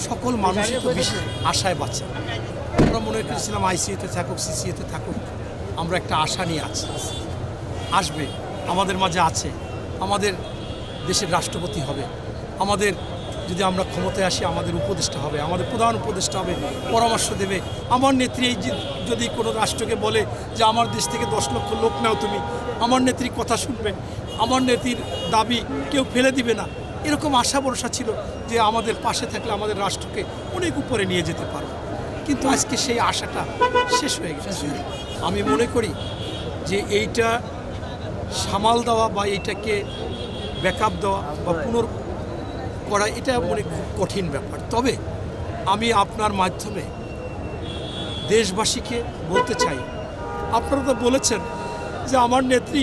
সকল মানুষই তো বেশি আশায় বাঁচে। আমরা মনে করেছিলাম আইসিইউতে থাকুক, সিসিইউতে থাকুক, আমরা একটা আশা নিয়ে আছি, আসবে, আমাদের মাঝে আছে, আমাদের দেশের রাষ্ট্রপতি হবে, আমাদের যদি আমরা ক্ষমতায় আসি আমাদের উপদেষ্টা হবে, আমাদের প্রধান উপদেষ্টা হবে, পরামর্শ দেবে। আমার নেত্রী এই যদি কোনো রাষ্ট্রকে বলে যে আমার দেশ থেকে 10 লক্ষ লোক নাও তুমি, আমার নেত্রীর কথা শুনবে, আমার নেত্রীর দাবি কেউ ফেলে দিবে না, এরকম আশা ভরসা ছিল যে আমাদের পাশে থাকলে আমাদের রাষ্ট্রকে অনেক উপরে নিয়ে যেতে পারবে। কিন্তু আজকে সেই আশাটা শেষ হয়ে গেছে। আমি মনে করি যে এইটা সামাল দেওয়া বা এইটাকে ব্যাকআপ দেওয়া বা করা এটা মনে খুব কঠিন ব্যাপার। তবে আমি আপনার মাধ্যমে দেশবাসীকে বলতে চাই, আপনারা তো বলেছেন যে আমার নেত্রী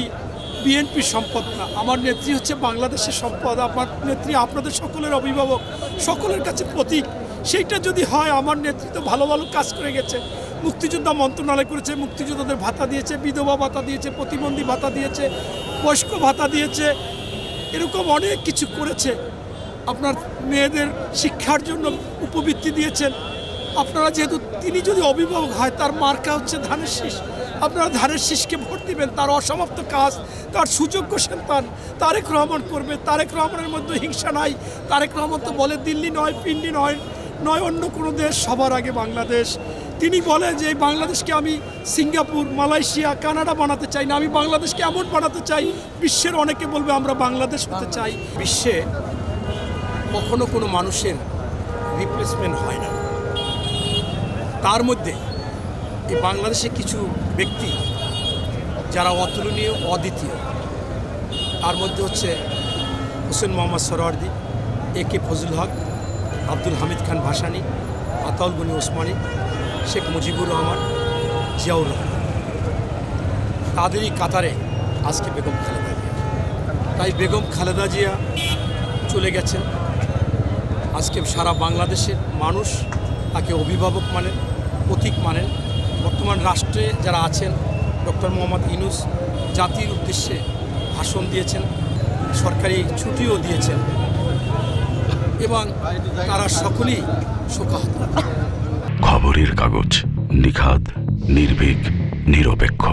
বিএনপির সম্পদ না, আমার নেত্রী হচ্ছে বাংলাদেশের সম্পদ, আমার নেত্রী আপনাদের সকলের অভিভাবক, সকলের কাছে প্রতীক। সেইটা যদি হয়, আমার নেত্রী তো ভালো ভালো কাজ করে গেছে, মুক্তিযোদ্ধা মন্ত্রণালয় করেছে, মুক্তিযোদ্ধাদের ভাতা দিয়েছে, বিধবা ভাতা দিয়েছে, প্রতিবন্ধী ভাতা দিয়েছে, বয়স্ক ভাতা দিয়েছে, এরকম অনেক কিছু করেছে। আপনার মেয়েদের শিক্ষার জন্য উপবৃত্তি দিয়েছেন। আপনারা যেহেতু তিনি যদি অভিভাবক হয়, তার মার্কা হচ্ছে ধানের শীষ, আপনারা ধানের শীষকে ভোট দিবেন। তার অসমাপ্ত কাজ, তার সুযোগ্য সন্তান তারেক রহমান করবে। তারেক রহমানের মধ্যে হিংসা নাই। তারেক রহমান তো বলে দিল্লি নয়, পিন্ডি নয় অন্য কোনো দেশ, সবার আগে বাংলাদেশ। তিনি বলেন যে এই বাংলাদেশকে আমি সিঙ্গাপুর, মালয়েশিয়া, কানাডা বানাতে চাই না, আমি বাংলাদেশকে এমন বানাতে চাই বিশ্বের অনেকে বলবে আমরা বাংলাদেশ হতে চাই। বিশ্বে কখনো কোনো মানুষের রিপ্লেসমেন্ট হয় না। তার মধ্যে এই বাংলাদেশে কিছু ব্যক্তি যারা অতুলনীয়, অদ্বিতীয়, তার মধ্যে হচ্ছে হোসেন মোহাম্মদ সোহরাওয়ার্দী, একে ফজলুল হক, আব্দুল হামিদ খান ভাসানী, আতাউল গনি ওসমানী, শেখ মুজিবুর রহমান, জিয়াউর রহমান। তাদেরই কাতারে আজকে বেগম খালেদা জিয়া। তাই বেগম খালেদা জিয়া চলে গেছেন। আজকে সারা বাংলাদেশের মানুষ তাকে অভিভাবক মানেন, প্রতীক মানেন। বর্তমান রাষ্ট্রে যারা আছেন, ডক্টর মোহাম্মদ ইউনূস জাতির উদ্দেশ্যে ভাষণ দিয়েছেন, সরকারি ছুটিও দিয়েছেন এবং তারা সকলেই শোকাহত। খবরের কাগজ, নিখাদ, নির্ভীক, নিরপেক্ষ।